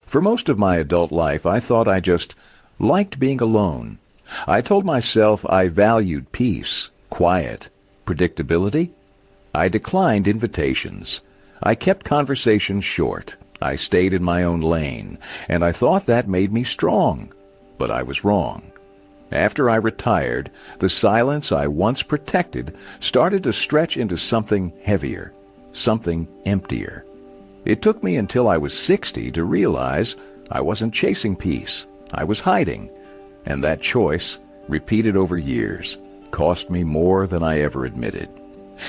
For most of my adult life, I thought I just liked being alone. I told myself I valued peace, quiet, predictability. I declined invitations. I kept conversations short. I stayed in my own lane, and I thought that made me strong. But I was wrong. After I retired, the silence I once protected started to stretch into something heavier, something emptier. It took me until I was 60 to realize I wasn't chasing peace. I was hiding. And that choice, repeated over years, cost me more than I ever admitted.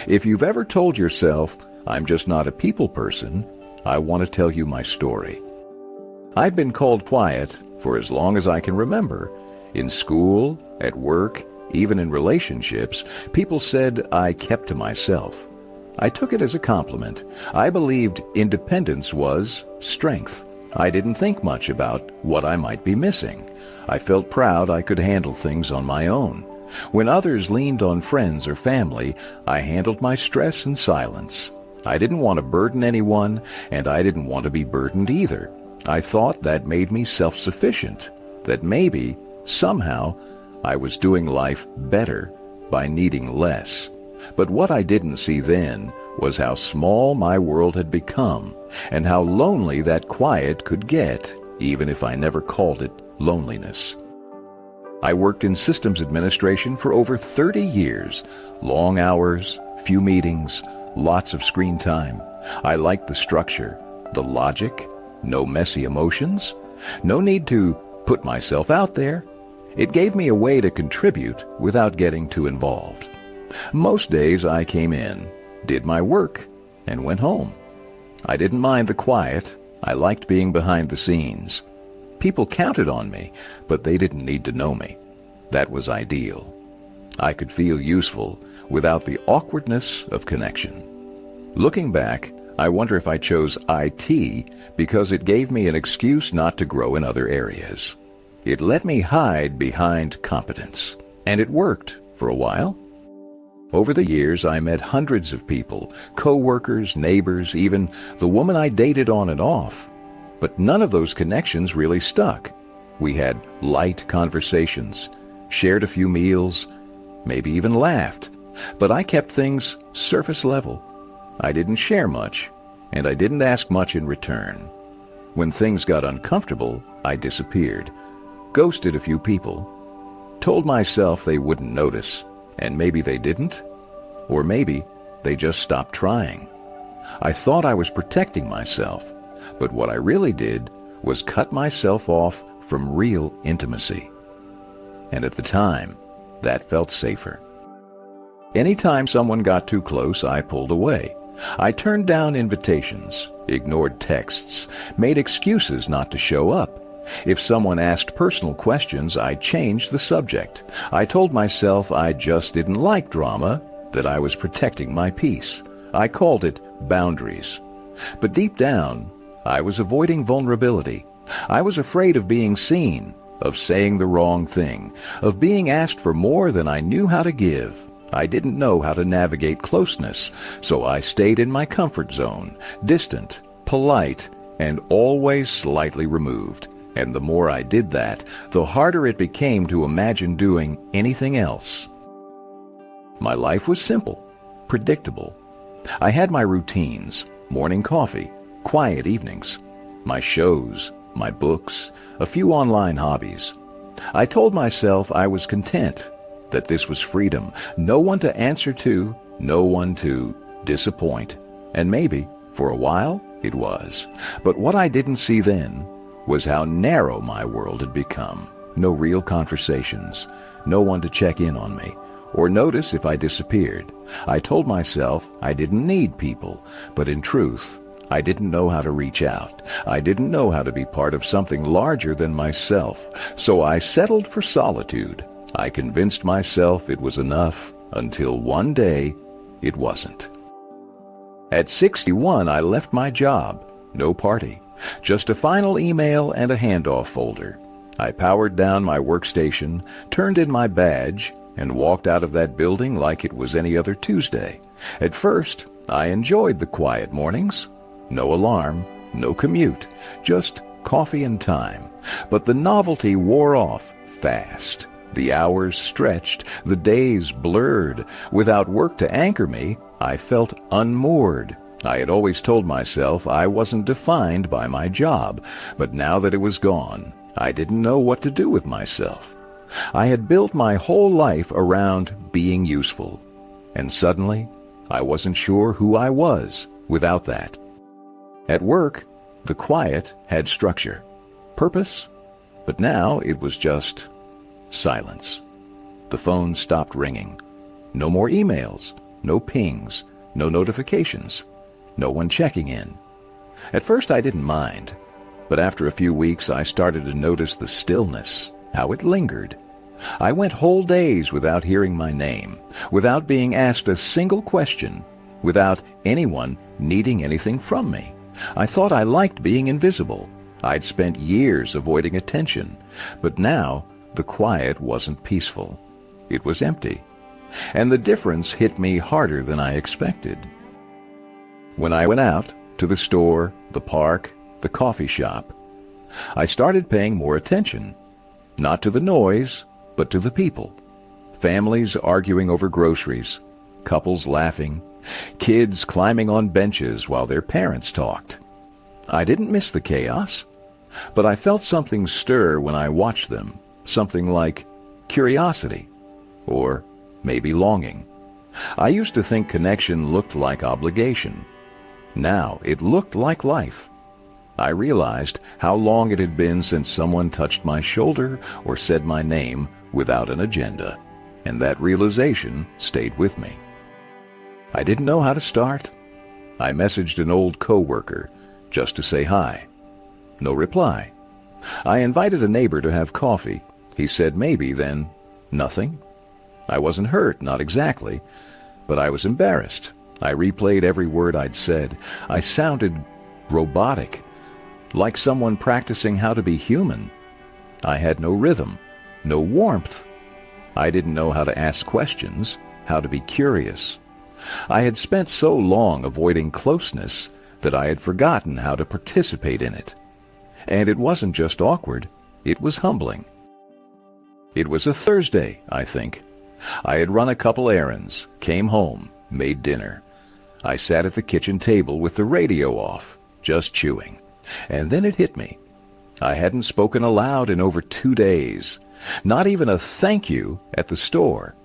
If you've ever told yourself, I'm just not a people person, I want to tell you my story. I've been called quiet for as long as I can remember. In school, at work, even in relationships, people said I kept to myself. I took it as a compliment. I believed independence was strength. I didn't think much about what I might be missing. I felt proud I could handle things on my own. When others leaned on friends or family, I handled my stress in silence. I didn't want to burden anyone, and I didn't want to be burdened either. I thought that made me self-sufficient, that maybe, somehow, I was doing life better by needing less. But what I didn't see then was how small my world had become, and how lonely that quiet could get, even if I never called it loneliness. I worked in systems administration for over 30 years. Long hours, few meetings, lots of screen time. I liked the structure, the logic, no messy emotions, no need to put myself out there. It gave me a way to contribute without getting too involved. Most days I came in, did my work, and went home. I didn't mind the quiet. I liked being behind the scenes. People counted on me, but they didn't need to know me. That was ideal. I could feel useful without the awkwardness of connection. Looking back, I wonder if I chose IT because it gave me an excuse not to grow in other areas. It let me hide behind competence, and it worked for a while. Over the years, I met hundreds of people, co-workers, neighbors, even the woman I dated on and off. But none of those connections really stuck. We had light conversations, shared a few meals, maybe even laughed. But I kept things surface level. I didn't share much, and I didn't ask much in return. When things got uncomfortable, I disappeared, ghosted a few people, told myself they wouldn't notice, and maybe they didn't, or maybe they just stopped trying. I thought I was protecting myself, but what I really did was cut myself off from real intimacy. And at the time, that felt safer. Anytime someone got too close, I pulled away. I turned down invitations, ignored texts, made excuses not to show up. If someone asked personal questions, I changed the subject. I told myself I just didn't like drama, that I was protecting my peace. I called it boundaries. But deep down, I was avoiding vulnerability. I was afraid of being seen, of saying the wrong thing, of being asked for more than I knew how to give. I didn't know how to navigate closeness, so I stayed in my comfort zone, distant, polite, and always slightly removed. And the more I did that, the harder it became to imagine doing anything else. My life was simple, predictable. I had my routines, morning coffee, quiet evenings, my shows, my books, a few online hobbies. I told myself I was content, that this was freedom, no one to answer to, no one to disappoint. And maybe, for a while, it was. But what I didn't see then was how narrow my world had become. No real conversations, no one to check in on me, or notice if I disappeared. I told myself I didn't need people, but in truth, I didn't know how to reach out. I didn't know how to be part of something larger than myself, so I settled for solitude. I convinced myself it was enough, until one day, it wasn't. At 61, I left my job. No party. Just a final email and a handoff folder. I powered down my workstation, turned in my badge, and walked out of that building like it was any other Tuesday. At first, I enjoyed the quiet mornings. No alarm, no commute, just coffee and time, but the novelty wore off fast. The hours stretched, the days blurred. Without work to anchor me, I felt unmoored. I had always told myself I wasn't defined by my job, but now that it was gone, I didn't know what to do with myself. I had built my whole life around being useful, and suddenly I wasn't sure who I was without that. At work, the quiet had structure, purpose, but now it was just silence. The phone stopped ringing. No more emails, no pings, no notifications, no one checking in. At first I didn't mind, but after a few weeks I started to notice the stillness, how it lingered. I went whole days without hearing my name, without being asked a single question, without anyone needing anything from me. I thought I liked being invisible. I'd spent years avoiding attention, but now the quiet wasn't peaceful. It was empty, and the difference hit me harder than I expected. When I went out to the store, the park, the coffee shop, I started paying more attention, not to the noise, but to the people. Families arguing over groceries, couples laughing, kids climbing on benches while their parents talked. I didn't miss the chaos, but I felt something stir when I watched them, something like curiosity, or maybe longing. I used to think connection looked like obligation. Now it looked like life. I realized how long it had been since someone touched my shoulder or said my name without an agenda, and that realization stayed with me. I didn't know how to start. I messaged an old coworker just to say hi. No reply. I invited a neighbor to have coffee. He said maybe, then nothing. I wasn't hurt, not exactly, but I was embarrassed. I replayed every word I'd said. I sounded robotic, like someone practicing how to be human. I had no rhythm, no warmth. I didn't know how to ask questions, how to be curious. I had spent so long avoiding closeness that I had forgotten how to participate in it. And it wasn't just awkward, it was humbling. It was a Thursday, I think. I had run a couple errands, came home, made dinner. I sat at the kitchen table with the radio off, just chewing. And then it hit me. I hadn't spoken aloud in over 2 days. Not even a thank you at the store.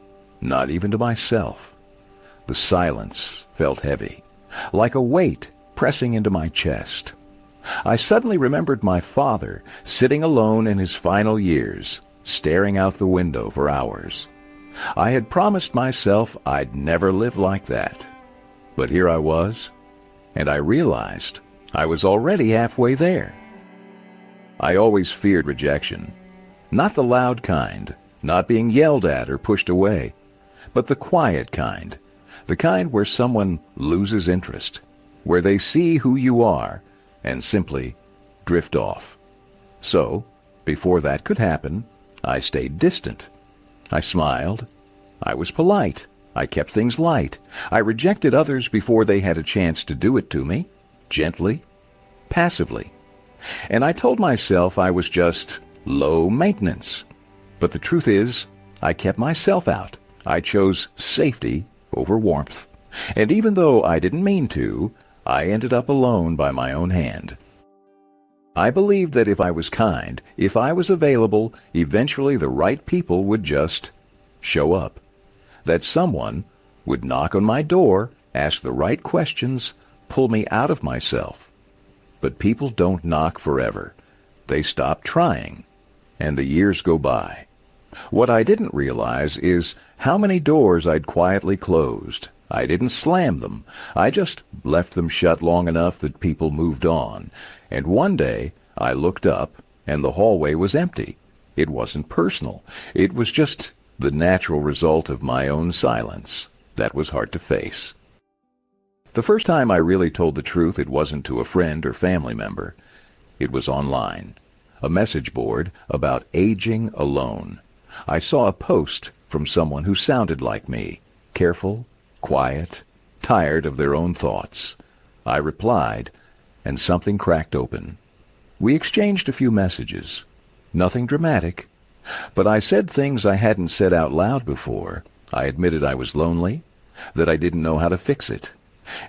Not even to myself. The silence felt heavy, like a weight pressing into my chest. I suddenly remembered my father sitting alone in his final years, staring out the window for hours. I had promised myself I'd never live like that. But here I was, and I realized I was already halfway there. I always feared rejection. Not the loud kind, not being yelled at or pushed away, but the quiet kind, the kind where someone loses interest, where they see who you are and simply drift off. So, before that could happen, I stayed distant. I smiled. I was polite. I kept things light. I rejected others before they had a chance to do it to me, gently, passively. And I told myself I was just low maintenance. But the truth is, I kept myself out. I chose safety over warmth. And even though I didn't mean to, I ended up alone by my own hand. I believed that if I was kind, if I was available, eventually the right people would just show up. That someone would knock on my door, ask the right questions, pull me out of myself. But people don't knock forever. They stop trying, and the years go by. What I didn't realize is how many doors I'd quietly closed. I didn't slam them. I just left them shut long enough that people moved on. And one day I looked up, and the hallway was empty. It wasn't personal. It was just the natural result of my own silence. That was hard to face. The first time I really told the truth, it wasn't to a friend or family member. It was online. A message board about aging alone. I saw a post from someone who sounded like me, careful, quiet, tired of their own thoughts. I replied, and something cracked open. We exchanged a few messages. Nothing dramatic, but I said things I hadn't said out loud before. I admitted I was lonely, that I didn't know how to fix it.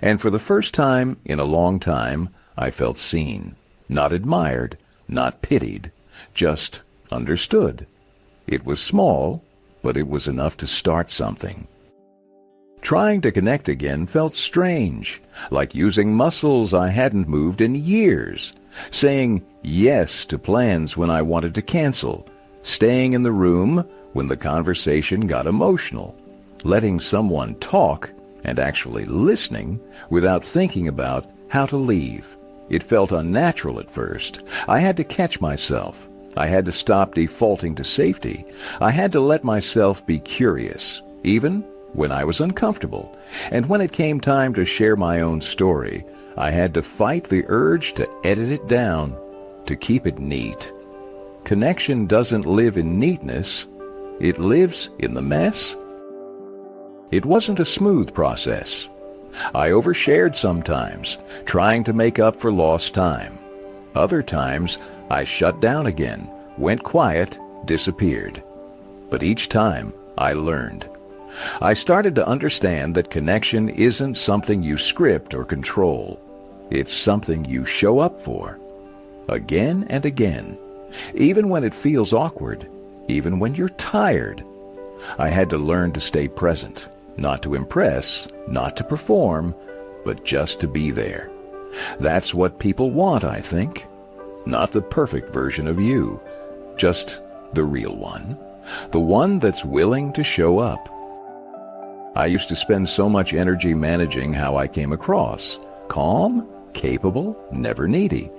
And for the first time in a long time, I felt seen. Not admired, not pitied, just understood. It was small, but it was enough to start something. Trying to connect again felt strange, like using muscles I hadn't moved in years, saying yes to plans when I wanted to cancel, staying in the room when the conversation got emotional, letting someone talk and actually listening without thinking about how to leave. It felt unnatural at first. I had to catch myself. I had to stop defaulting to safety. I had to let myself be curious, even when I was uncomfortable. And when it came time to share my own story, I had to fight the urge to edit it down, to keep it neat. Connection doesn't live in neatness. It lives in the mess. It wasn't a smooth process. I overshared sometimes, trying to make up for lost time. Other times, I shut down again, went quiet, disappeared. But each time, I learned. I started to understand that connection isn't something you script or control. It's something you show up for. Again and again. Even when it feels awkward. Even when you're tired. I had to learn to stay present. Not to impress, not to perform, but just to be there. That's what people want, I think. Not the perfect version of you. Just the real one. The one that's willing to show up. I used to spend so much energy managing how I came across. Calm, capable, never needy.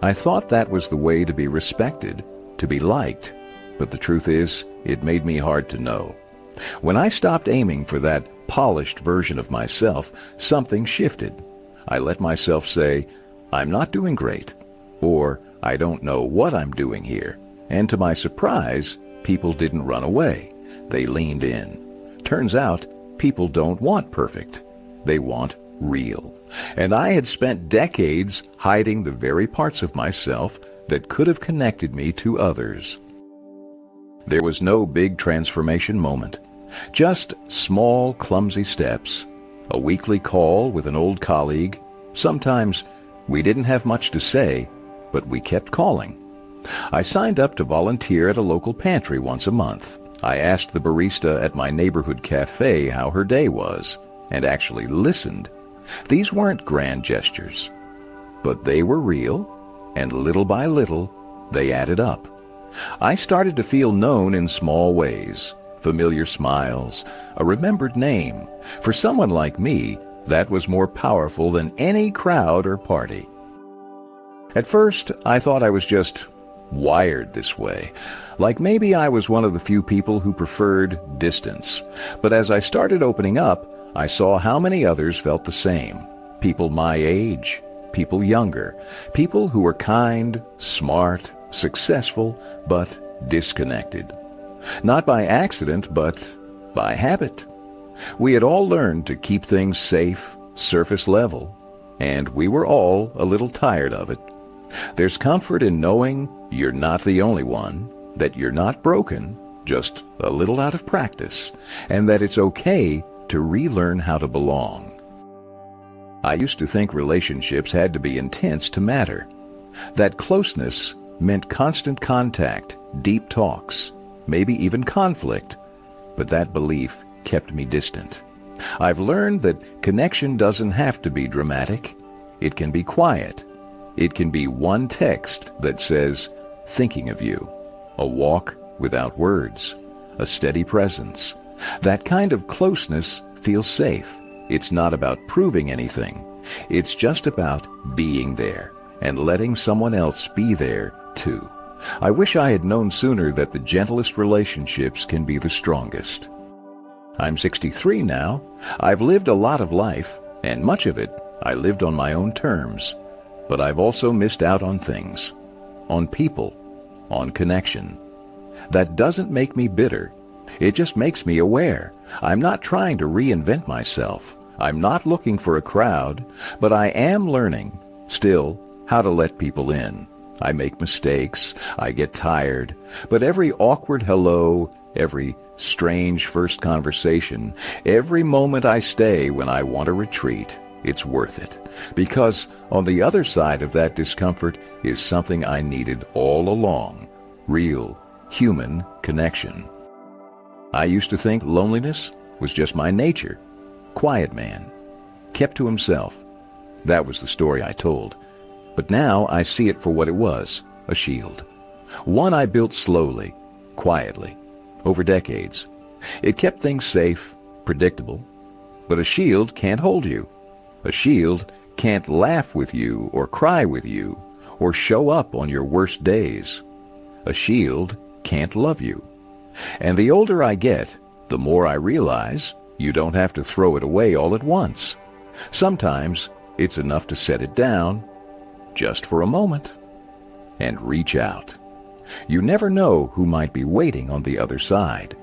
I thought that was the way to be respected, to be liked. But the truth is, it made me hard to know. When I stopped aiming for that polished version of myself, something shifted. I let myself say, I'm not doing great, or I don't know what I'm doing here. And to my surprise, people didn't run away. They leaned in. Turns out, people don't want perfect. They want real. And I had spent decades hiding the very parts of myself that could have connected me to others. There was no big transformation moment. Just small, clumsy steps. A weekly call with an old colleague. Sometimes we didn't have much to say, but we kept calling. I signed up to volunteer at a local pantry once a month. I asked the barista at my neighborhood cafe how her day was, and actually listened. These weren't grand gestures, but they were real, and little by little, they added up. I started to feel known in small ways. Familiar smiles, a remembered name. For someone like me, that was more powerful than any crowd or party. At first, I thought I was just wired this way, like maybe I was one of the few people who preferred distance. But as I started opening up, I saw how many others felt the same. People my age, people younger, people who were kind, smart, successful, but disconnected. Not by accident, but by habit. We had all learned to keep things safe, surface level, and we were all a little tired of it. There's comfort in knowing you're not the only one, that you're not broken, just a little out of practice, and that it's okay to relearn how to belong. I used to think relationships had to be intense to matter. That closeness meant constant contact, deep talks, maybe even conflict, but that belief kept me distant. I've learned that connection doesn't have to be dramatic. It can be quiet. It can be one text that says, thinking of you, a walk without words, a steady presence. That kind of closeness feels safe. It's not about proving anything. It's just about being there and letting someone else be there too. I wish I had known sooner that the gentlest relationships can be the strongest. I'm 63 now. I've lived a lot of life, and much of it I lived on my own terms. But I've also missed out on things, on people, on connection. That doesn't make me bitter. It just makes me aware. I'm not trying to reinvent myself. I'm not looking for a crowd, but I am learning, still, how to let people in. I make mistakes. I get tired. But every awkward hello, every strange first conversation, every moment I stay when I want to retreat, it's worth it. Because on the other side of that discomfort is something I needed all along. Real, human connection. I used to think loneliness was just my nature. Quiet man. Kept to himself. That was the story I told. But now I see it for what it was, a shield. One I built slowly, quietly, over decades. It kept things safe, predictable. But a shield can't hold you. A shield can't laugh with you or cry with you or show up on your worst days. A shield can't love you. And the older I get, the more I realize you don't have to throw it away all at once. Sometimes it's enough to set it down, just for a moment, and reach out. You never know who might be waiting on the other side.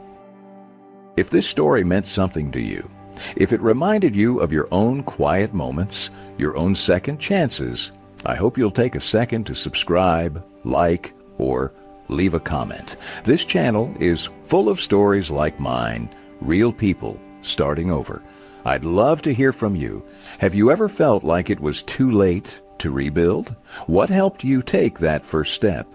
If this story meant something to you, if it reminded you of your own quiet moments, your own second chances, I hope you'll take a second to subscribe, like, or leave a comment. This channel is full of stories like mine, real people starting over. I'd love to hear from you. Have you ever felt like it was too late to rebuild? What helped you take that first step?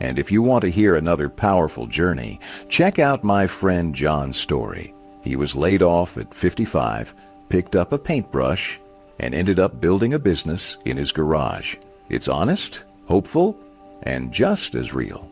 And if you want to hear another powerful journey, check out my friend John's story. He was laid off at 55, picked up a paintbrush, and ended up building a business in his garage. It's honest, hopeful, and just as real.